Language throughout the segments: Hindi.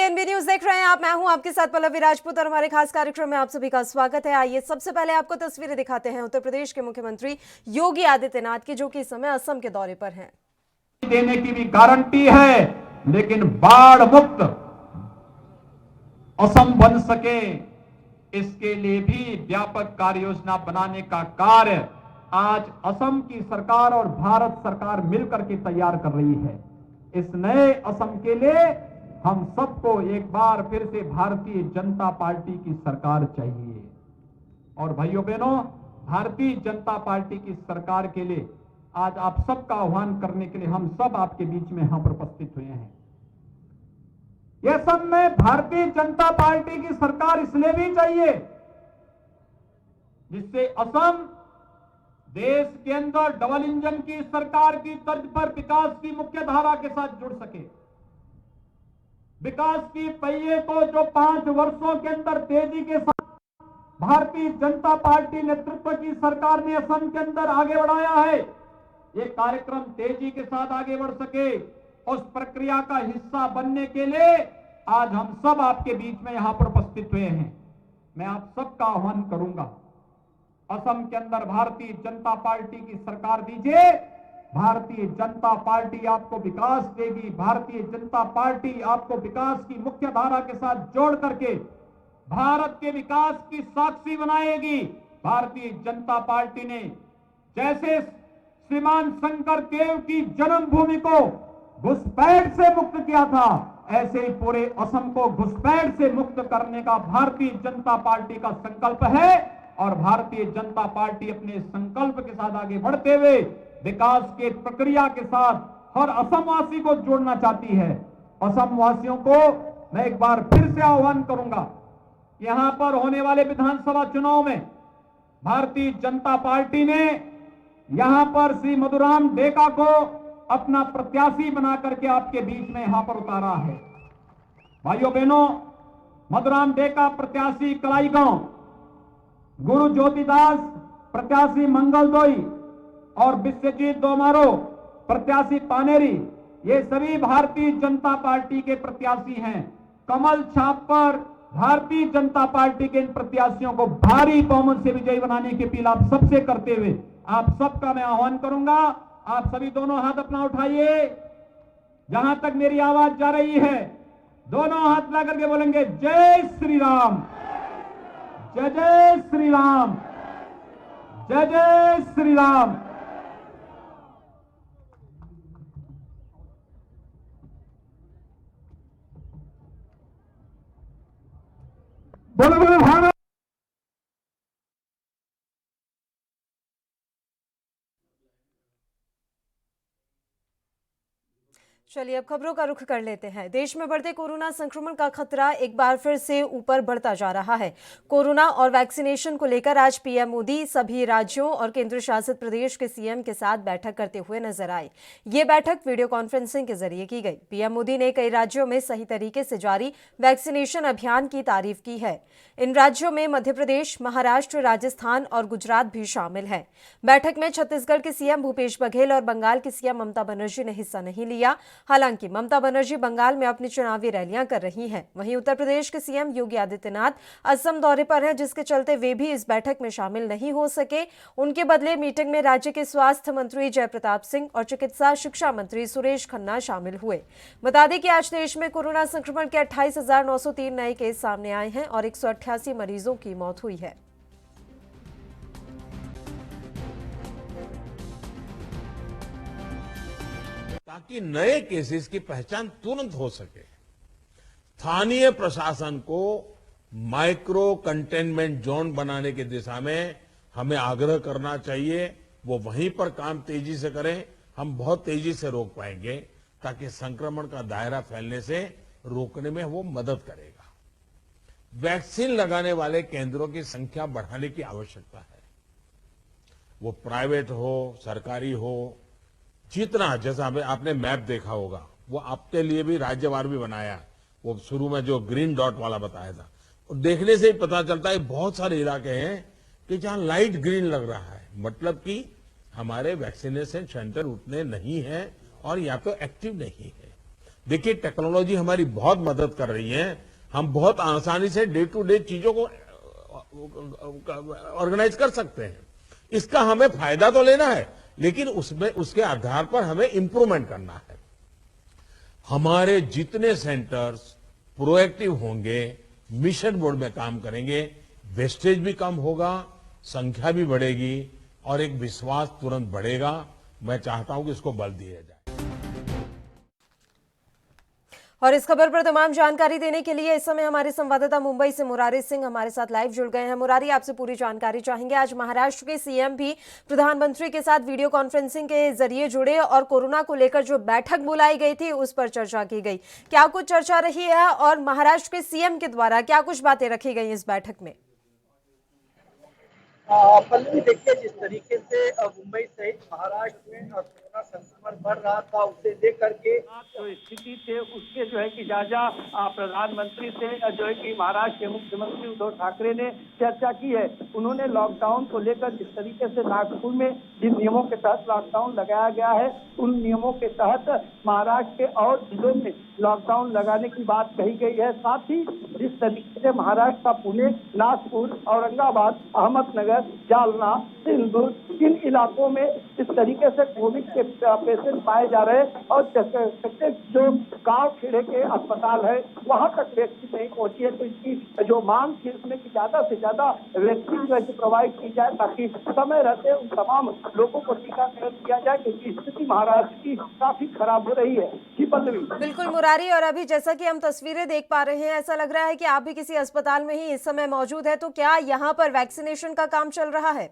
चलिए एनबी न्यूज देख रहे हैं आप। मैं हूं आपके साथ पल्लवी राजपूत और हमारे खास कार्यक्रम में आप सभी का स्वागत है। आइए सबसे पहले आपको तस्वीरें दिखाते हैं उत्तर प्रदेश के मुख्यमंत्री योगी आदित्यनाथ की, जो कि इस समय असम के दौरे पर हैं। देने की भी गारंटी है, लेकिन बाढ़ मुक्त असम बन सके इसके लिए भी व्यापक कार्य योजना बनाने का कार्य आज असम की सरकार और भारत सरकार मिलकर के तैयार कर रही है। इस नए असम के लिए हम सबको एक बार फिर से भारतीय जनता पार्टी की सरकार चाहिए। और भाइयों बहनों, भारतीय जनता पार्टी की सरकार के लिए आज आप सबका आह्वान करने के लिए हम सब आपके बीच में यहां पर उपस्थित हुए हैं। यह सब में भारतीय जनता पार्टी की सरकार इसलिए भी चाहिए जिससे असम देश के अंदर डबल इंजन की सरकार की तर्ज पर विकास की मुख्य धारा के साथ जुड़ सके। विकास की पहिए को जो 5 वर्षों के अंदर तेजी के साथ भारतीय जनता पार्टी नेतृत्व की सरकार ने असम के अंदर आगे बढ़ाया है, ये कार्यक्रम तेजी के साथ आगे बढ़ सके, उस प्रक्रिया का हिस्सा बनने के लिए आज हम सब आपके बीच में यहां पर उपस्थित हुए हैं। मैं आप सबका आह्वान करूंगा, असम के अंदर भारतीय जनता पार्टी की सरकार दीजिए। भारतीय जनता पार्टी आपको विकास देगी। भारतीय जनता पार्टी आपको विकास की मुख्य धारा के साथ जोड़ करके भारत के विकास की साक्षी बनाएगी। भारतीय जनता पार्टी ने जैसे श्रीमान शंकर देव की जन्मभूमि को घुसपैठ से मुक्त किया था, ऐसे ही पूरे असम को घुसपैठ से मुक्त करने का भारतीय जनता पार्टी का संकल्प है। और भारतीय जनता पार्टी अपने संकल्प के साथ आगे बढ़ते हुए विकास के प्रक्रिया के साथ हर असमवासी को जोड़ना चाहती है। असम वासियों को मैं एक बार फिर से आह्वान करूंगा, यहां पर होने वाले विधानसभा चुनाव में भारतीय जनता पार्टी ने यहां पर श्री मधुराम डेका को अपना प्रत्याशी बना करके आपके बीच में यहां पर उतारा है। भाइयों बहनों, मधुराम डेका प्रत्याशी कलाईगांव, गुरु ज्योतिदास प्रत्याशी मंगलदोई और विश्वजीत दोमारो प्रत्याशी पानेरी, ये सभी भारतीय जनता पार्टी के प्रत्याशी हैं। कमल छाप पर भारतीय जनता पार्टी के इन प्रत्याशियों को भारी बहुमत से विजयी बनाने की अपील आप सबसे करते हुए आप सबका मैं आह्वान करूंगा, आप सभी दोनों हाथ अपना उठाइए। जहां तक मेरी आवाज जा रही है, दोनों हाथ ला करके बोलेंगे जय श्री राम, जय जय श्री राम, जय जय श्री राम। बोलो बोलो भारत। चलिए अब खबरों का रुख कर लेते हैं। देश में बढ़ते कोरोना संक्रमण का खतरा एक बार फिर से ऊपर बढ़ता जा रहा है। कोरोना और वैक्सीनेशन को लेकर आज पीएम मोदी सभी राज्यों और केंद्र शासित प्रदेश के सीएम के साथ बैठक करते हुए नजर आए। ये बैठक वीडियो कॉन्फ्रेंसिंग के जरिए की गई। पीएम मोदी ने कई राज्यों में सही तरीके से जारी वैक्सीनेशन अभियान की तारीफ की है। इन राज्यों में मध्य प्रदेश, महाराष्ट्र, राजस्थान और गुजरात भी शामिल है। बैठक में छत्तीसगढ़ के सीएम भूपेश बघेल और बंगाल की सीएम ममता बनर्जी ने हिस्सा नहीं लिया। हालांकि ममता बनर्जी बंगाल में अपनी चुनावी रैलियां कर रही हैं। वहीं उत्तर प्रदेश के सीएम योगी आदित्यनाथ असम दौरे पर हैं, जिसके चलते वे भी इस बैठक में शामिल नहीं हो सके। उनके बदले मीटिंग में राज्य के स्वास्थ्य मंत्री जयप्रताप सिंह और चिकित्सा शिक्षा मंत्री सुरेश खन्ना शामिल हुए। बता दें कि आज देश में कोरोना संक्रमण के 28,903 नए केस सामने आए हैं और 188 मरीजों की मौत हुई है। ताकि नए केसेस की पहचान तुरंत हो सके, स्थानीय प्रशासन को माइक्रो कंटेनमेंट जोन बनाने की दिशा में हमें आग्रह करना चाहिए। वो वहीं पर काम तेजी से करें, हम बहुत तेजी से रोक पाएंगे, ताकि संक्रमण का दायरा फैलने से रोकने में वो मदद करेगा। वैक्सीन लगाने वाले केंद्रों की संख्या बढ़ाने की आवश्यकता है। वो प्राइवेट हो, सरकारी हो, जितना, जैसा आपने मैप देखा होगा, वो आपके लिए भी राज्यवार भी बनाया, वो शुरू में जो ग्रीन डॉट वाला बताया था, और देखने से ही पता चलता है बहुत सारे इलाके हैं कि जहां लाइट ग्रीन लग रहा है, मतलब कि हमारे वैक्सीनेशन सेंटर उतने नहीं है और या तो एक्टिव नहीं है। देखिए, टेक्नोलॉजी हमारी बहुत मदद कर रही है। हम बहुत आसानी से डे टू डे चीजों को ऑर्गेनाइज कर सकते हैं। इसका हमें फायदा तो लेना है, लेकिन उसमें उसके आधार पर हमें इंप्रूवमेंट करना है। हमारे जितने सेंटर्स प्रोएक्टिव होंगे, मिशन मोड में काम करेंगे, वेस्टेज भी कम होगा, संख्या भी बढ़ेगी और एक विश्वास तुरंत बढ़ेगा। मैं चाहता हूं कि इसको बल दिया जाए। और इस खबर पर तमाम जानकारी देने के लिए इस समय हमारे संवाददाता मुंबई से मुरारी सिंह हमारे साथ लाइव जुड़ गए हैं। मुरारी, आपसे पूरी जानकारी चाहेंगे। आज महाराष्ट्र के सीएम भी प्रधानमंत्री के साथ वीडियो कॉन्फ्रेंसिंग के जरिए जुड़े और कोरोना को लेकर जो बैठक बुलाई गई थी उस पर चर्चा की गई। क्या कुछ चर्चा रही है और महाराष्ट्र के सीएम के द्वारा क्या कुछ बातें रखी गई इस बैठक में? पल्लवी, देखिए, जिस तरीके से मुंबई सहित महाराष्ट्र में कोरोना संक्रमण बढ़ रहा था, उसे लेकर के जो स्थिति थे उसके जो है कि जायजा प्रधानमंत्री से जो है कि महाराष्ट्र के मुख्यमंत्री उद्धव ठाकरे ने चर्चा की है। उन्होंने लॉकडाउन को लेकर जिस तरीके से नागपुर में जिन नियमों के तहत लॉकडाउन लगाया गया है, उन नियमों के तहत महाराष्ट्र के और जिलों में लॉकडाउन लगाने की बात कही गई है। साथ ही जिस तरीके से महाराष्ट्र का पुणे, नागपुर, औरंगाबाद, अहमदनगर, जालना, सिंधुर, इन इलाकों में इस तरीके से कोविड के पेशेंट पाए जा रहे हैं और जो गांव खेड़े के अस्पताल है वहां तक वैक्सीन नहीं पहुंची है। तो इसकी जो मांग थी उसमें कि ज्यादा से ज्यादा वैक्सीन जो प्रोवाइड की जाए ताकि समय रहते उन तमाम लोगों को टीकाकरण किया जाए, क्योंकि स्थिति महाराष्ट्र की काफी खराब हो रही है। जी पल्लवी। बिल्कुल मुरारी, और अभी जैसा कि हम तस्वीरें देख पा रहे हैं, ऐसा लग रहा है कि आप भी किसी अस्पताल में ही इस समय मौजूद है। तो क्या यहाँ पर वैक्सीनेशन का काम चल रहा है?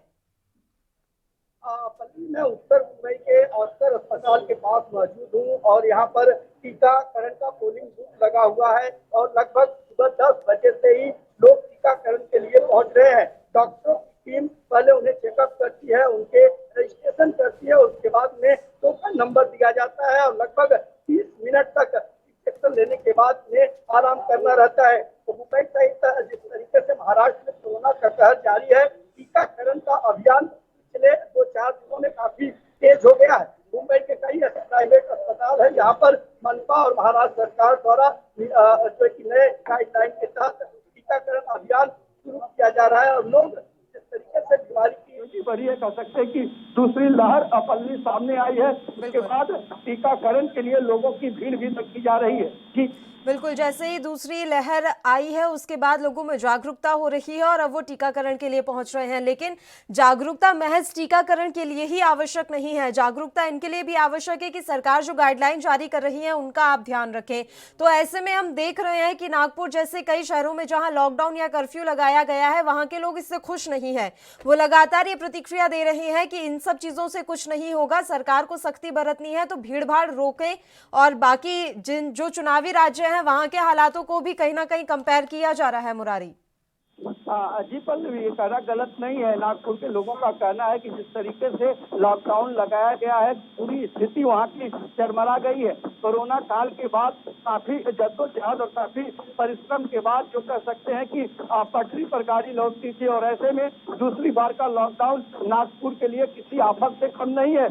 पल्लवी, मैं उत्तर मुंबई के ऑस्कर अस्पताल के पास मौजूद हूँ और यहाँ पर टीकाकरण का पोलिंग बूथ लगा हुआ है और लगभग सुबह 10 बजे से ही लोग टीकाकरण के लिए पहुंच रहे हैं। डॉक्टरों की टीम पहले उन्हें चेकअप करती है, उनके रजिस्ट्रेशन करती है, उसके बाद उन्हें टोकन नंबर दिया जाता है और लगभग 30 मिनट तक इंजेक्शन लेने के बाद उन्हें आराम करना रहता है। तो मुंबई सहित जिस तरीके से महाराष्ट्र में कोरोना का कहर जारी है, टीकाकरण का अभियान पिछले 2-4 दिनों में काफी तेज हो गया है। मुंबई के कई प्राइवेट अस्पताल है जहां पर मनपा और महाराष्ट्र सरकार द्वारा जो कि नए गाइडलाइन के तहत टीकाकरण अभियान शुरू किया जा रहा है और लोग जिस तरीके से बीमारी की बढ़ी है, कह सकते हैं कि दूसरी लहर अपल्ली सामने आई है। उसके बाद टीकाकरण के लिए लोगों की भीड़ भी देखी जा रही है। जी बिल्कुल, जैसे ही दूसरी लहर आई है उसके बाद लोगों में जागरूकता हो रही है और अब वो टीकाकरण के लिए पहुंच रहे हैं। लेकिन जागरूकता महज टीकाकरण के लिए ही आवश्यक नहीं है, जागरूकता इनके लिए भी आवश्यक है कि सरकार जो गाइडलाइन जारी कर रही है उनका आप ध्यान रखें। तो ऐसे में हम देख रहे हैं कि नागपुर जैसे कई शहरों में जहां लॉकडाउन या कर्फ्यू लगाया गया है वहां के लोग इससे खुश नहीं है। वो लगातार ये प्रतिक्रिया दे रहे हैं कि इन सब चीजों से कुछ नहीं होगा, सरकार को सख्ती बरतनी है तो भीड़ भाड़ रोके और बाकी जो चुनावी राज्य हैं वहां के हालातों को भी कहीं ना कहीं कंपेयर किया जा रहा है। मुरारी, जी पल्लवी, ये कहना गलत नहीं है। नागपुर के लोगों का कहना है कि जिस तरीके से लॉकडाउन लगाया गया है, पूरी स्थिति वहाँ की चरमरा गई है। कोरोना काल के बाद काफी जद्दोजहद और काफी परिश्रम के बाद जो कह सकते हैं कि पटरी पर गाड़ी लौटती थी और ऐसे में दूसरी बार का लॉकडाउन नागपुर के लिए किसी आफत से कम नहीं है।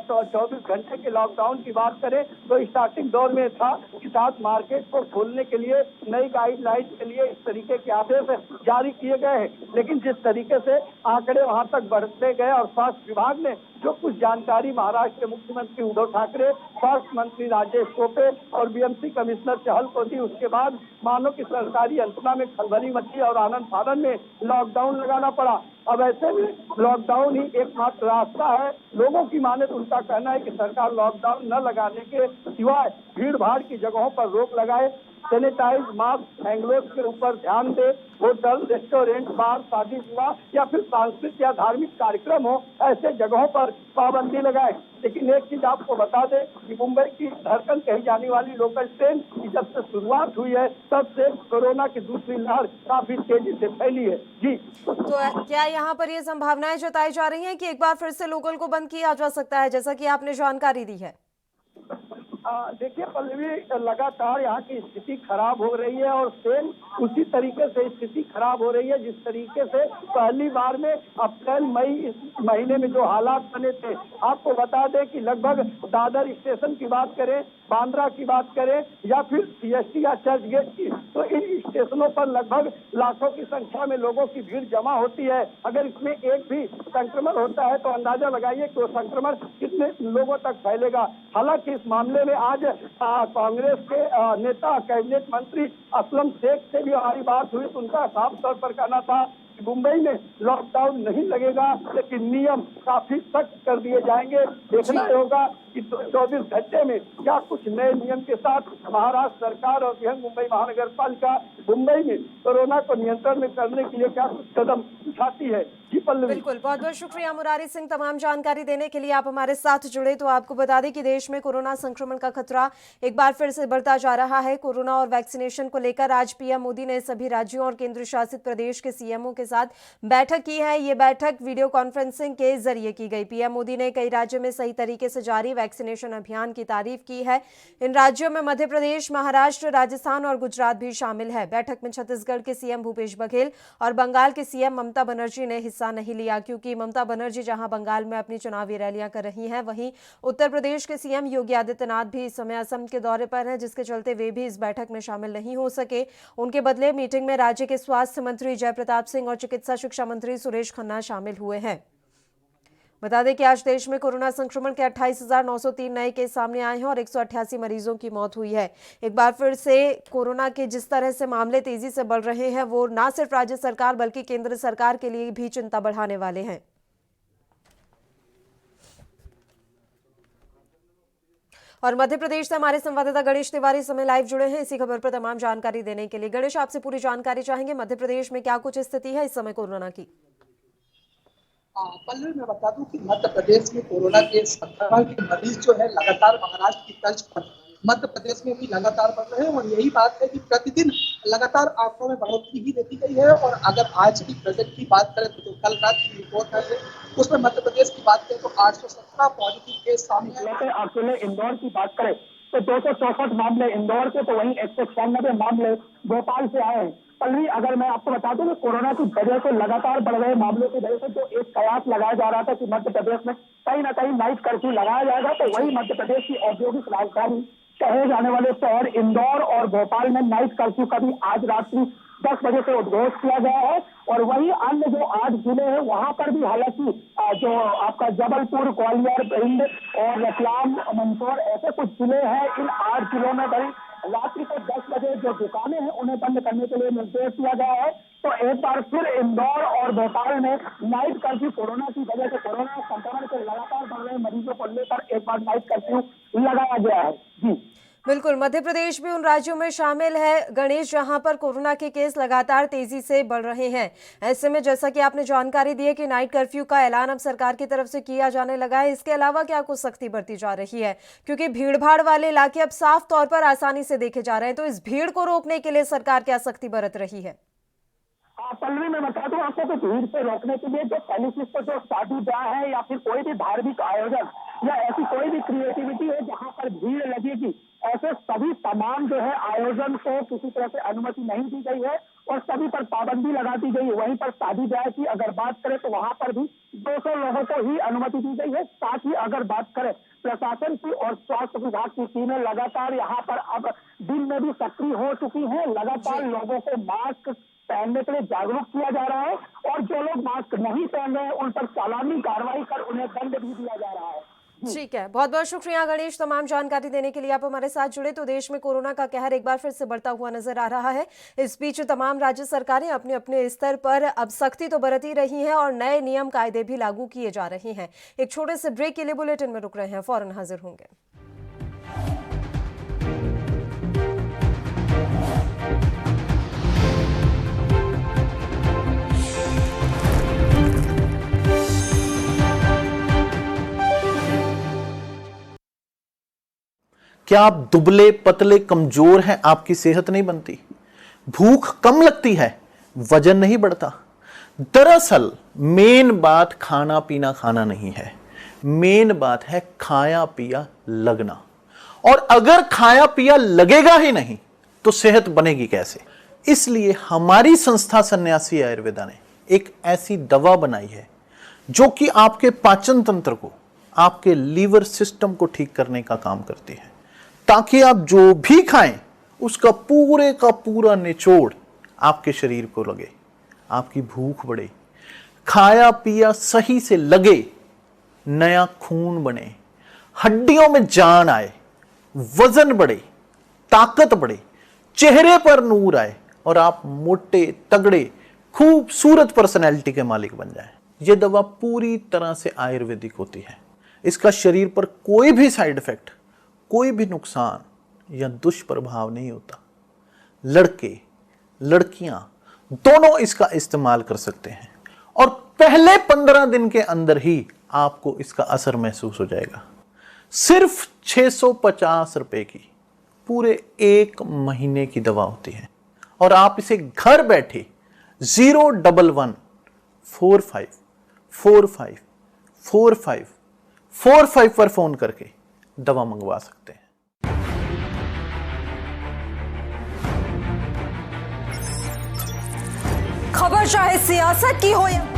24 घंटे के लॉकडाउन की बात करें तो स्टार्टिंग दौर में था कि 7 मार्केट को खोलने के लिए नई गाइडलाइन के लिए इस तरीके के आदेश जारी किए गए हैं, लेकिन जिस तरीके से आंकड़े वहां तक बढ़ते गए और स्वास्थ्य विभाग ने जो कुछ जानकारी महाराष्ट्र के मुख्यमंत्री उद्धव ठाकरे, स्वास्थ्य मंत्री राजेश टोपे और बीएमसी कमिश्नर चहल को दी, उसके बाद मानो की सरकारी यंत्रणा में खलबली मची और आनंद फानन में लॉकडाउन लगाना पड़ा। अब ऐसे में लॉकडाउन ही एकमात्र रास्ता है। लोगों की माने तो उनका कहना है कि सरकार लॉकडाउन न लगाने के सिवाय भीड़ भाड़ की जगहों पर रोक लगाए, सैनिटाइज, मास्क, हैंडवॉश के ऊपर ध्यान दे, होटल, रेस्टोरेंट, बार, शादी विवाह या फिर सांस्कृतिक या धार्मिक कार्यक्रम हो, ऐसे जगहों पर पाबंदी लगाए। लेकिन एक चीज आपको बता दें कि मुंबई की धड़कन कही जाने वाली लोकल ट्रेन की जब से शुरुआत हुई है तब से कोरोना की दूसरी लहर काफी तेजी से फैली है। जी, तो क्या यहाँ पर ये संभावनाएं जताई जा रही हैं कि एक बार फिर से लोकल को बंद किया जा सकता है, जैसा कि आपने जानकारी दी है? देखिए पल्लवी, लगातार यहाँ की स्थिति खराब हो रही है और सेम उसी तरीके से स्थिति खराब हो रही है जिस तरीके से पहली बार में अप्रैल मई इस महीने में जो हालात बने थे। आपको बता दें कि लगभग दादर स्टेशन की बात करें, बांद्रा की बात करें या फिर सीएसटी या चर्च गेट की, तो इन स्टेशनों पर लगभग लाखों की संख्या में लोगों की भीड़ जमा होती है। अगर इसमें एक भी संक्रमण होता है तो अंदाजा लगाइए कि वो संक्रमण कितने लोगों तक फैलेगा। हालांकि इस मामले में आज कांग्रेस के नेता कैबिनेट मंत्री असलम शेख से भी हमारी बात हुई, तो उनका साफ तौर पर कहना था मुंबई में लॉकडाउन नहीं लगेगा, लेकिन नियम काफी सख्त कर दिए जाएंगे। देखना होगा कि 24 घंटे में क्या कुछ नए नियम के साथ महाराष्ट्र सरकार और बृहन मुंबई महानगर पालिका मुंबई में कोरोना को नियंत्रण में करने के लिए क्या कुछ कदम उठाती है। जी पल्लवी। बिल्कुल, बहुत बहुत शुक्रिया मुरारी सिंह तमाम जानकारी देने के लिए। आप हमारे साथ जुड़े तो आपको बता दें कि देश में कोरोना संक्रमण का खतरा एक बार फिर से बढ़ता जा रहा है। कोरोना और वैक्सीनेशन को लेकर आज पीएम मोदी ने सभी राज्यों और केंद्र शासित प्रदेश के सीएमओ के साथ बैठक की है। ये बैठक वीडियो कॉन्फ्रेंसिंग के जरिए की गई। पीएम मोदी ने कई राज्यों में सही तरीके से जारी वैक्सीनेशन अभियान की तारीफ की है। इन राज्यों में मध्य प्रदेश, महाराष्ट्र, राजस्थान और गुजरात भी शामिल है। बैठक में छत्तीसगढ़ के सीएम भूपेश बघेल और बंगाल के सीएम ममता बनर्जी ने हिस्सा नहीं लिया, क्योंकि ममता बनर्जी जहां बंगाल में अपनी चुनावी रैलियां कर रही हैं, वहीं उत्तर प्रदेश के सीएम योगी आदित्यनाथ भी इस समय असम के दौरे पर हैं, जिसके चलते वे भी इस बैठक में शामिल नहीं हो सके। उनके बदले मीटिंग में राज्य के स्वास्थ्य मंत्री जयप्रताप सिंह और चिकित्सा शिक्षा मंत्री सुरेश खन्ना शामिल हुए हैं। बता दें कि आज देश में कोरोना संक्रमण के 28,903 नए केस सामने आए हैं और 188 मरीजों की मौत हुई है। एक बार फिर से कोरोना के जिस तरह से मामले तेजी से बढ़ रहे हैं, वो न सिर्फ राज्य सरकार बल्कि केंद्र सरकार के लिए भी चिंता बढ़ाने वाले हैं। और मध्य प्रदेश से हमारे संवाददाता गणेश तिवारी समय लाइव जुड़े हैं इसी खबर पर तमाम जानकारी देने के लिए। गणेश, आपसे पूरी जानकारी चाहेंगे, मध्य प्रदेश में क्या कुछ स्थिति है इस समय कोरोना की? पल्लवी, मैं बता दूं कि मध्य प्रदेश में कोरोना के संक्रमण के मरीज जो है लगातार महाराष्ट्र की तर्ज पर मध्य प्रदेश में भी लगातार बढ़ रहे हैं और यही बात है कि प्रतिदिन लगातार आंकड़ों में बढ़ोतरी ही देखी गई है। और अगर आज की प्रेजेंट की बात करें तो कल रात की रिपोर्ट है उसमें मध्य प्रदेश की बात करें तो 817 पॉजिटिव केस सामने आए। अकेले इंदौर की बात करें तो 264 मामले इंदौर के, तो वहीं 196 मामले भोपाल से आए हैं। पल्लवी, अगर मैं आपको बता दूं कि कोरोना की वजह से लगातार बढ़ रहे मामलों की वजह से जो एक कयास लगाया जा रहा था कि मध्य प्रदेश में कहीं ना कहीं नाइट कर्फ्यू लगाया जाएगा, तो वही मध्य प्रदेश की औद्योगिक राजधानी कहे जाने वाले शहर इंदौर और भोपाल में नाइट कर्फ्यू का भी आज रात्रि 10 बजे से उद्घोष किया गया है। और वही अन्य जो 8 जिले हैं वहां पर भी हालांकि जो आपका जबलपुर, ग्वालियर, भिंड और रतलाम, मंदसौर ऐसे कुछ जिले हैं, इन 8 जिलों में भाई रात्रि को 10 बजे जो दुकानें हैं उन्हें बंद करने के लिए निर्देश दिया गया है। तो एक बार फिर इंदौर और भोपाल में नाइट कर्फ्यू कोरोना की वजह से कोरोना संक्रमण के लगातार बढ़ रहे मरीजों को लेकर एक बार नाइट कर्फ्यू लगाया गया है। जी बिल्कुल, मध्य प्रदेश भी उन राज्यों में शामिल है गणेश जहां पर कोरोना के केस लगातार तेजी से बढ़ रहे हैं। ऐसे में जैसा कि आपने जानकारी दी है कि नाइट कर्फ्यू का ऐलान अब सरकार की तरफ से किया जाने लगा है, इसके अलावा क्या कुछ सख्ती बरती जा रही है? क्योंकि भीड़भाड़ वाले इलाके अब साफ तौर पर आसानी से देखे जा रहे हैं, तो इस भीड़ को रोकने के लिए सरकार क्या सख्ती बरत रही है? पल्लवी, मैं बता दूं आपको कि भीड़ से रोकने के लिए जो सेलिब्रिटी जो शादी ब्याह है या फिर कोई भी धार्मिक आयोजन या ऐसी कोई भी क्रिएटिविटी है जहां पर भीड़ लगेगी, ऐसे सभी तमाम जो है आयोजन को किसी तरह से अनुमति नहीं दी गई है और सभी पर पाबंदी लगा दी गई है। वहीं पर शादी ब्याह की अगर बात करें तो वहां पर भी 200 लोगों को ही अनुमति दी गई है। साथ ही अगर बात करें प्रशासन की और स्वास्थ्य विभाग की टीमें लगातार यहाँ पर अब दिन में भी सक्रिय हो चुकी हैं। लगातार लोगों को मास्क पहनने के लिए जागरूक किया जा रहा है और जो लोग मास्क नहीं पहन रहे हैं उन पर चालानी कार्रवाई कर उन्हें दंड भी दिया जा रहा है। ठीक है, बहुत बहुत शुक्रिया गणेश तमाम जानकारी देने के लिए। आप हमारे साथ जुड़े तो देश में कोरोना का कहर एक बार फिर से बढ़ता हुआ नजर आ रहा है। इस बीच तमाम राज्य सरकारें अपने अपने स्तर पर अब सख्ती तो बरती रही हैं और नए नियम कायदे भी लागू किए जा रहे हैं। एक छोटे से ब्रेक के लिए बुलेटिन में रुक रहे हैं, फौरन हाजिर होंगे। क्या आप दुबले पतले कमजोर हैं? आपकी सेहत नहीं बनती, भूख कम लगती है, वजन नहीं बढ़ता? दरअसल मेन बात खाना पीना खाना नहीं है, मेन बात है खाया पिया लगना। और अगर खाया पिया लगेगा ही नहीं तो सेहत बनेगी कैसे? इसलिए हमारी संस्था सन्यासी आयुर्वेदा ने एक ऐसी दवा बनाई है जो कि आपके पाचन तंत्र को, आपके लीवर सिस्टम को ठीक करने का काम करती है, ताकि आप जो भी खाएं उसका पूरे का पूरा निचोड़ आपके शरीर को लगे, आपकी भूख बढ़े, खाया पिया सही से लगे, नया खून बने, हड्डियों में जान आए, वजन बढ़े, ताकत बढ़े, चेहरे पर नूर आए और आप मोटे तगड़े खूबसूरत पर्सनैलिटी के मालिक बन जाएं। यह दवा पूरी तरह से आयुर्वेदिक होती है। इसका शरीर पर कोई भी साइड इफेक्ट, कोई भी नुकसान या दुष्प्रभाव नहीं होता। लड़के लड़कियां दोनों इसका इस्तेमाल कर सकते हैं और पहले 15 दिन के अंदर ही आपको इसका असर महसूस हो जाएगा। सिर्फ 650 रुपए की पूरे 1 महीने की दवा होती है और आप इसे घर बैठे 01145454545 पर फोन करके दवा मंगवा सकते हैं। खबर चाहे सियासत की हो या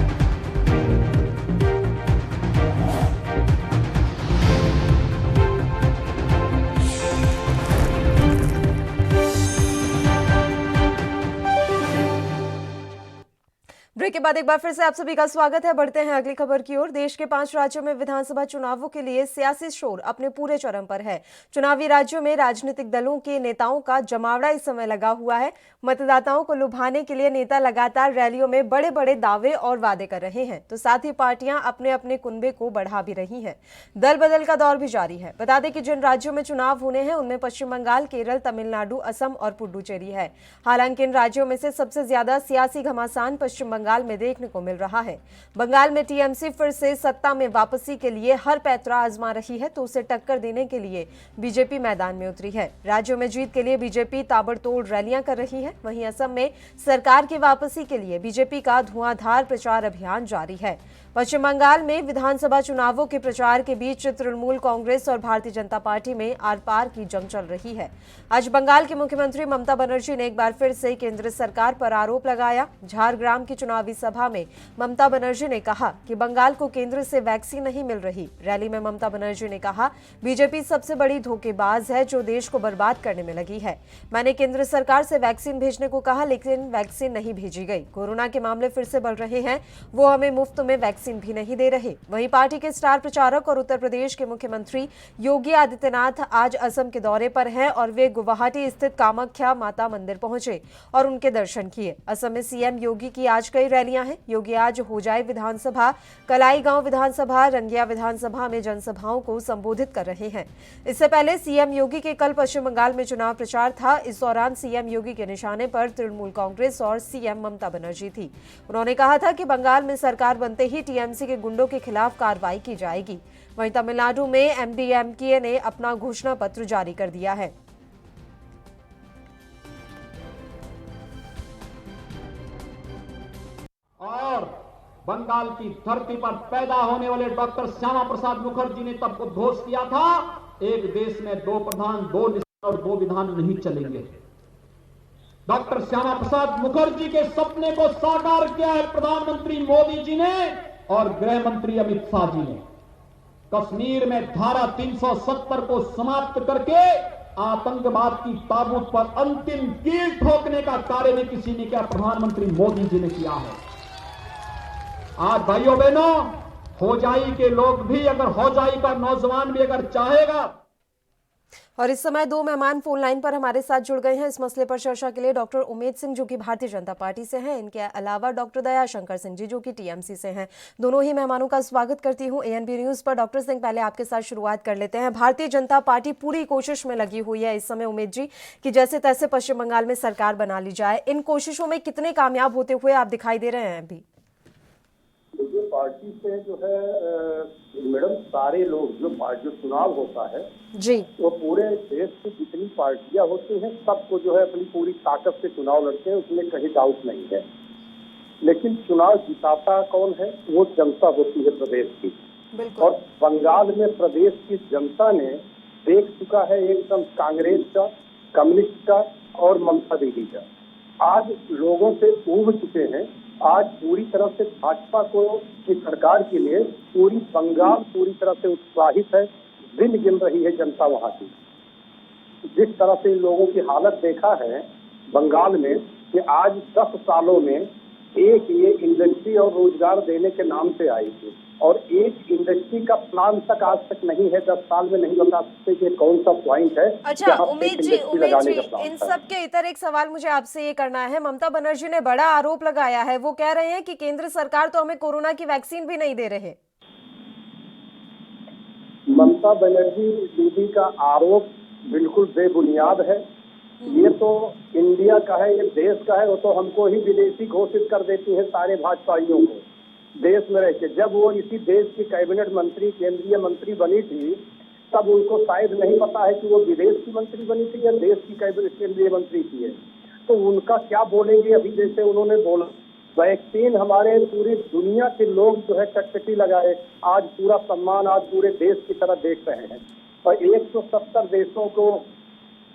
ब्रेक के बाद एक बार फिर से आप सभी का स्वागत है। बढ़ते हैं अगली खबर की ओर। देश के 5 राज्यों में विधानसभा चुनावों के लिए सियासी शोर अपने पूरे चरम पर है। चुनावी राज्यों में राजनीतिक दलों के नेताओं का जमावड़ा इस समय लगा हुआ है। मतदाताओं को लुभाने के लिए नेता लगातार रैलियों में बड़े बड़े दावे और वादे कर रहे हैं, तो साथ ही पार्टियां अपने अपने कुनबे को बढ़ा भी रही हैं। दल बदल का दौर भी जारी है। बता दें कि जिन राज्यों में चुनाव होने हैं उनमें पश्चिम बंगाल, केरल, तमिलनाडु, असम और पुडुचेरी है। हालांकि इन राज्यों में से सबसे ज्यादा सियासी घमासान पश्चिम बंगाल में देखने को मिल रहा है। बंगाल में टीएमसी फिर से सत्ता में वापसी के लिए हर पैतरा आजमा रही है, तो उसे टक्कर देने के लिए बीजेपी मैदान में उतरी है। राज्यों में जीत के लिए बीजेपी ताबड़तोड़ रैलियां कर रही है। वहीं असम में सरकार की वापसी के लिए बीजेपी का धुआंधार प्रचार अभियान जारी है। पश्चिम बंगाल में विधानसभा चुनावों के प्रचार के बीच तृणमूल कांग्रेस और भारतीय जनता पार्टी में आर पार की जंग चल रही है। आज बंगाल की मुख्यमंत्री ममता बनर्जी ने एक बार फिर से केंद्र सरकार पर आरोप लगाया। झारग्राम की चुनावी सभा में ममता बनर्जी ने कहा कि बंगाल को केंद्र से वैक्सीन नहीं मिल रही। रैली में ममता बनर्जी ने कहा, बीजेपी सबसे बड़ी धोखेबाज है जो देश को बर्बाद करने में लगी है। मैंने केंद्र सरकार से वैक्सीन भेजने को कहा, लेकिन वैक्सीन नहीं भेजी गई। कोरोना के मामले फिर से बढ़ रहे हैं, वो हमें मुफ्त में वैक्सीन भी नहीं दे रहे। वहीं पार्टी के स्टार प्रचारक और उत्तर प्रदेश के मुख्यमंत्री योगी आदित्यनाथ आज असम के दौरे पर हैं और वे गुवाहाटी स्थित कामाख्या माता मंदिर पहुंचे और उनके दर्शन किए। असम में सीएम योगी की आज कई रैलियां हैं। योगी आज होजाई विधानसभा, कलाईगांव विधानसभा, रंगिया विधानसभा में जनसभाओं को संबोधित कर रहे हैं। इससे पहले सीएम योगी के कल पश्चिम बंगाल में चुनाव प्रचार था। इस दौरान सीएम योगी के निशाने पर तृणमूल कांग्रेस और सीएम ममता बनर्जी थी। उन्होंने कहा था कि बंगाल में सरकार बनते ही टीएमसी के गुंडों के खिलाफ कार्रवाई की जाएगी। वहीं तमिलनाडु में एमडीएमके ने अपना घोषणा पत्र जारी कर दिया है। और बंगाल की धरती पर पैदा होने वाले डॉक्टर श्यामा प्रसाद मुखर्जी ने तब उद्घोष किया था, एक देश में 2 प्रधान, 2 निष्ठा और 2 विधान नहीं चलेंगे। डॉक्टर श्यामा प्रसाद मुखर्जी के सपने को साकार किया है प्रधानमंत्री मोदी जी ने और गृह मंत्री अमित शाह जी ने। कश्मीर में धारा 370 को समाप्त करके आतंकवाद की ताबूत पर अंतिम कील ठोकने का कार्य में किसी ने किया, प्रधानमंत्री मोदी जी ने किया है। आज भाइयों बहनों, होजाई के लोग भी, अगर होजाई का नौजवान भी अगर चाहेगा। और इस समय 2 मेहमान फोन लाइन पर हमारे साथ जुड़ गए हैं इस मसले पर चर्चा के लिए। डॉक्टर उमेद सिंह जो कि भारतीय जनता पार्टी से हैं, इनके अलावा डॉक्टर दयाशंकर सिंह जी जो कि टीएमसी से हैं। दोनों ही मेहमानों का स्वागत करती हूं एएनबी न्यूज पर। डॉक्टर सिंह, पहले आपके साथ शुरुआत कर लेते हैं। भारतीय जनता पार्टी पूरी कोशिश में लगी हुई है इस समय उमेद जी कि जैसे तैसे पश्चिम बंगाल में सरकार बना ली जाए। इन कोशिशों में कितने कामयाब होते हुए आप दिखाई दे रहे हैं अभी? पार्टी से जो है मैडम, सारे लोग जो चुनाव होता है जी, वो पूरे देश की जितनी पार्टियां होती हैं सबको जो है अपनी पूरी ताकत से चुनाव लड़ते हैं, उसमें कहीं डाउट नहीं है। लेकिन चुनाव जिताता कौन है? वो जनता होती है प्रदेश की। और बंगाल में प्रदेश की जनता ने देख चुका है एकदम कांग्रेस का, कम्युनिस्ट का और ममता दीदी का। आज लोगों से ऊब चुके हैं। आज पूरी तरह से भाजपा की सरकार के लिए पूरी बंगाल पूरी तरह से उत्साहित है। दिन गिन रही है जनता वहां की। जिस तरह से इन लोगों की हालत देखा है बंगाल में कि आज 10 सालों में एक ये इंडस्ट्री और रोजगार देने के नाम से आई थी और एक इंडस्ट्री का प्लान तक आज तक नहीं है। 10 साल में नहीं बता सकते कि कौन सा पॉइंट है। अच्छा उमेश जी, इन सब के इतर एक सवाल मुझे आपसे ये करना है। ममता बनर्जी ने बड़ा आरोप लगाया है, वो कह रहे हैं कि केंद्र सरकार तो हमें कोरोना की वैक्सीन भी नहीं दे रहे। ममता बनर्जी दीदी का आरोप बिल्कुल बेबुनियाद है। ये तो इंडिया का है, ये देश का है, वो तो हमको ही विदेशी घोषित कर देती है सारे भाजपाइयों को देश में रह के। जब वो इसी देश की कैबिनेट मंत्री, केंद्रीय मंत्री बनी थी, तब उनको शायद नहीं पता है कि वो विदेश की मंत्री बनी थी या देश की कैबिनेट केंद्रीय मंत्री थी है। तो उनका क्या बोलेंगे। अभी जैसे उन्होंने बोला वैक्सीन हमारे पूरी दुनिया के लोग जो है टकटकी लगाए, आज पूरा सम्मान आज पूरे देश की तरह देख रहे हैं। और 170 देशों को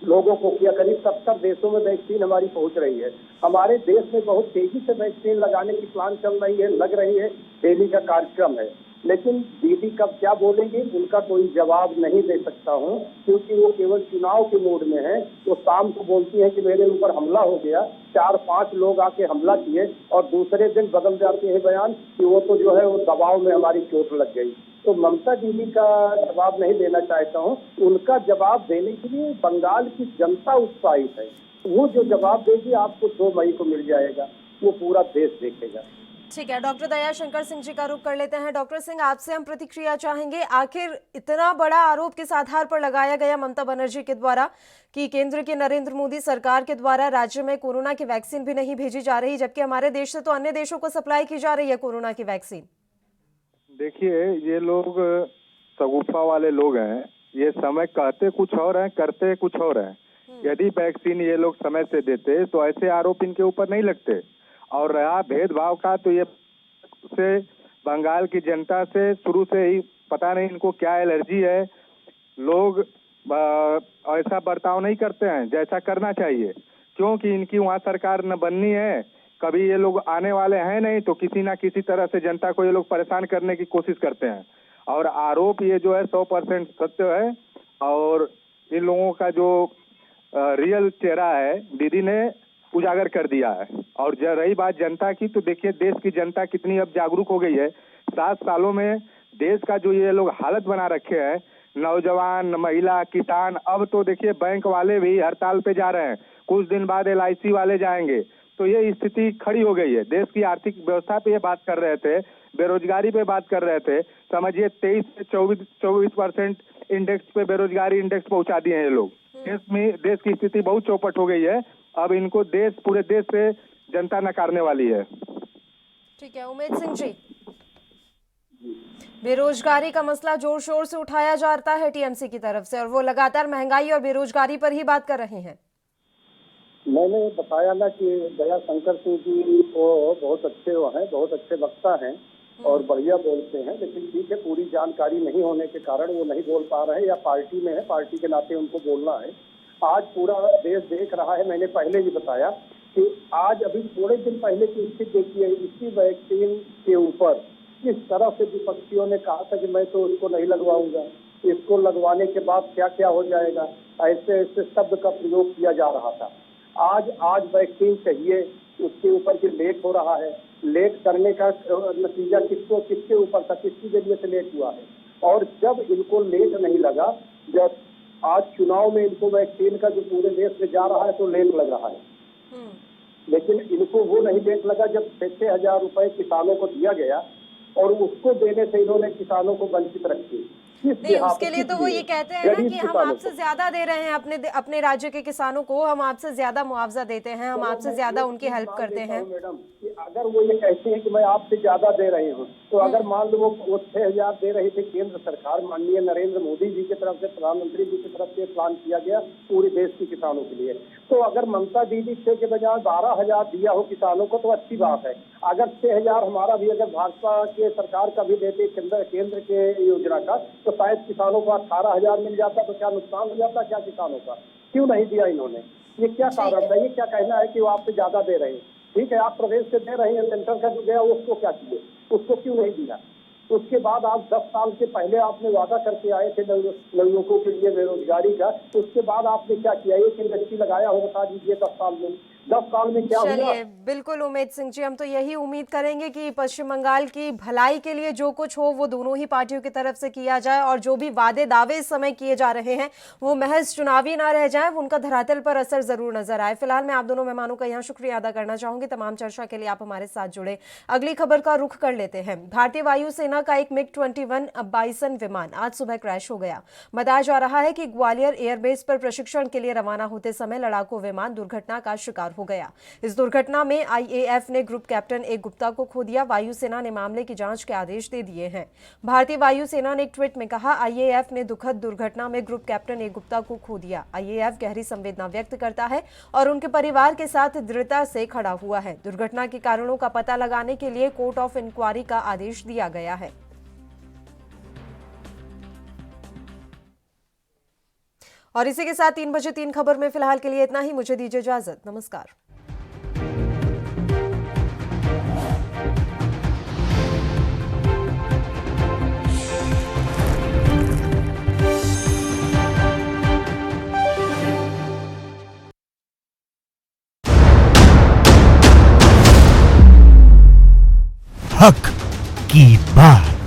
लोगों को किया, करीब 70 देशों में वैक्सीन हमारी पहुंच रही है। हमारे देश में बहुत तेजी से वैक्सीन लगाने की प्लान चल रही है, लग रही है, दिल्ली का कार्यक्रम है। लेकिन दीदी कब क्या बोलेंगे उनका कोई जवाब नहीं दे सकता हूं, क्योंकि वो केवल चुनाव के मूड में है। वो शाम को बोलती है कि मेरे ऊपर हमला हो गया, 4-5 लोग आके हमला किए और दूसरे दिन बदल जाते हैं बयान कि वो तो जो है वो दबाव में हमारी चोट लग गई। तो ममता दीदी का जवाब नहीं देना चाहता हूं। उनका जवाब देने के लिए बंगाल की जनता उत्साहित है। वो जो जवाब देगी आपको 2 मई को मिल जाएगा, वो पूरा देश देखेगा। ठीक है, डॉक्टर दयाशंकर सिंह जी का रुख कर लेते हैं। डॉक्टर सिंह, आपसे हम प्रतिक्रिया चाहेंगे। आखिर इतना बड़ा आरोप किस आधार पर लगाया गया ममता बनर्जी के द्वारा कि केंद्र के नरेंद्र मोदी सरकार के द्वारा राज्य में कोरोना की वैक्सीन भी नहीं भेजी जा रही, जबकि हमारे देश से तो अन्य देशों को सप्लाई की जा रही है कोरोना की वैक्सीन। देखिए, ये लोग सगुफा वाले लोग हैं। ये समय कहते कुछ और हैं, करते कुछ और हैं। यदि वैक्सीन ये लोग समय से देते तो ऐसे आरोप इनके ऊपर नहीं लगते। और रहा भेदभाव का, तो ये से बंगाल की जनता से शुरू से ही पता नहीं इनको क्या एलर्जी है। लोग ऐसा बर्ताव नहीं करते हैं जैसा करना चाहिए, क्योंकि इनकी वहाँ सरकार न बननी है, कभी ये लोग आने वाले हैं नहीं, तो किसी ना किसी तरह से जनता को ये लोग परेशान करने की कोशिश करते हैं। और आरोप ये जो है 100% सत्य है। और इन लोगों का जो रियल चेहरा है दीदी ने उजागर कर दिया है। और रही बात जनता की, तो देखिए देश की जनता कितनी अब जागरूक हो गई है। 7 सालों में देश का जो ये लोग हालत बना रखे हैं, नौजवान, महिला, किसान, अब तो देखिए बैंक वाले भी हड़ताल पे जा रहे हैं, कुछ दिन बाद LIC वाले जाएंगे। तो ये स्थिति खड़ी हो गई है। देश की आर्थिक व्यवस्था पे ये बात कर रहे थे, बेरोजगारी पे बात कर रहे थे। समझिए 23 से 24% इंडेक्स पे बेरोजगारी इंडेक्स पहुंचा दिए हैं ये लोग। देश की स्थिति बहुत चौपट हो गई है। अब इनको पूरे देश से जनता नकारने वाली है। ठीक है, उमेश सिंह जी, बेरोजगारी का मसला जोर शोर से उठाया जाता है TMC की तरफ से, और वो लगातार महंगाई और बेरोजगारी पर ही बात कर रहे हैं। मैंने बताया ना कि दयाशंकर सिंह जी को बहुत अच्छे वो हैं, बहुत अच्छे वक्ता हैं और बढ़िया बोलते हैं। लेकिन ठीक है, पूरी जानकारी नहीं होने के कारण वो नहीं बोल पा रहे हैं, या पार्टी में है, पार्टी के नाते उनको बोलना है। आज पूरा देश देख रहा है। मैंने पहले ही बताया कि आज अभी थोड़े दिन पहले की स्थिति देखिए, इसी वैक्सीन के ऊपर किस तरह से विपक्षियों ने कहा था कि मैं तो इसको नहीं लगवाऊंगा, इसको लगवाने के बाद क्या क्या हो जाएगा, ऐसे ऐसे शब्द का प्रयोग किया जा रहा था। आज वैक्सीन चाहिए, उसके ऊपर भी लेट हो रहा है। लेट करने का नतीजा किसके ऊपर था, किसकी जरिए से लेट हुआ है। और जब इनको लेट नहीं लगा, जब आज चुनाव में इनको वैक्सीन का जो पूरे देश में जा रहा है तो लेट लग रहा है। लेकिन इनको वो नहीं लेट लगा जब 6 हजार रुपए किसानों को दिया गया और उसको देने से इन्होंने किसानों को वंचित रखी। नहीं, उसके लिए तो वो ये कहते हैं ना कि हम आपसे ज्यादा दे रहे हैं अपने राज्य के किसानों को, हम आपसे ज्यादा मुआवजा देते हैं, हम आपसे ज्यादा उनकी हेल्प करते हैं। मैडम, कि अगर वो ये कहते हैं कि मैं आपसे ज्यादा दे रही हूँ, तो अगर मान लो वो 6,000 दे रही थी, केंद्र सरकार माननीय नरेंद्र मोदी जी की तरफ से, प्रधानमंत्री जी की तरफ से प्लान किया गया पूरे देश के किसानों के लिए, तो अगर ममता दीदी 6 के बजाय 12,000 दिया हो किसानों को तो अच्छी बात है। अगर 6,000 हमारा भी अगर भाजपा के सरकार का भी देते केंद्र के योजना का, तो शायद किसानों को 18,000 मिल जाता। तो क्या नुकसान हो जाता क्या किसानों का? क्यों नहीं दिया इन्होंने? ये क्या कारण है? ये क्या कहना है कि वो आपसे ज्यादा दे रहे हैं? ठीक है, आप प्रदेश से दे रहे हैं, सेंटर का जो गया उसको क्या किए, उसको क्यों नहीं दिया? उसके बाद आप 10 साल से पहले आपने वादा करके आए थे नवयुवकों के लिए बेरोजगारी का, उसके बाद आपने क्या किया? एक इंडस्ट्री लगाया हो, बता दीजिए 10 साल में। 10 साल में क्या हुआ? चलिए, बिल्कुल उमेद सिंह जी, हम तो यही उम्मीद करेंगे कि पश्चिम बंगाल की भलाई के लिए जो कुछ हो वो दोनों ही पार्टियों की तरफ से किया जाए और जो भी वादे दावे इस समय किए जा रहे हैं वो महज चुनावी ना रह जाए, उनका धरातल पर असर जरूर नजर आए। फिलहाल मैं आप दोनों मेहमानों का यहाँ शुक्रिया अदा करना चाहूंगी, तमाम चर्चा के लिए आप हमारे साथ जुड़े। अगली खबर का रुख कर लेते हैं। भारतीय वायुसेना का एक MiG-21 बाइसन विमान आज सुबह क्रैश हो गया। बताया जा रहा है कि ग्वालियर एयरबेस पर प्रशिक्षण के लिए रवाना होते समय लड़ाकू विमान दुर्घटना का शिकार हो गया। इस दुर्घटना में IAF ने ग्रुप कैप्टन ए गुप्ता को खो दिया। वायुसेना ने मामले की जांच के आदेश दे दिए हैं। भारतीय वायुसेना ने एक ट्वीट में कहा, IAF ने दुखद दुर्घटना में ग्रुप कैप्टन ए गुप्ता को खो दिया। IAF गहरी संवेदना व्यक्त करता है और उनके परिवार के साथ दृढ़ता से खड़ा हुआ है। दुर्घटना के कारणों का पता लगाने के लिए कोर्ट ऑफ इंक्वायरी का आदेश दिया गया है। और इसी के साथ 3 बजे 3 खबर में फिलहाल के लिए इतना ही। मुझे दीजिए इजाजत। नमस्कार। हक की बात।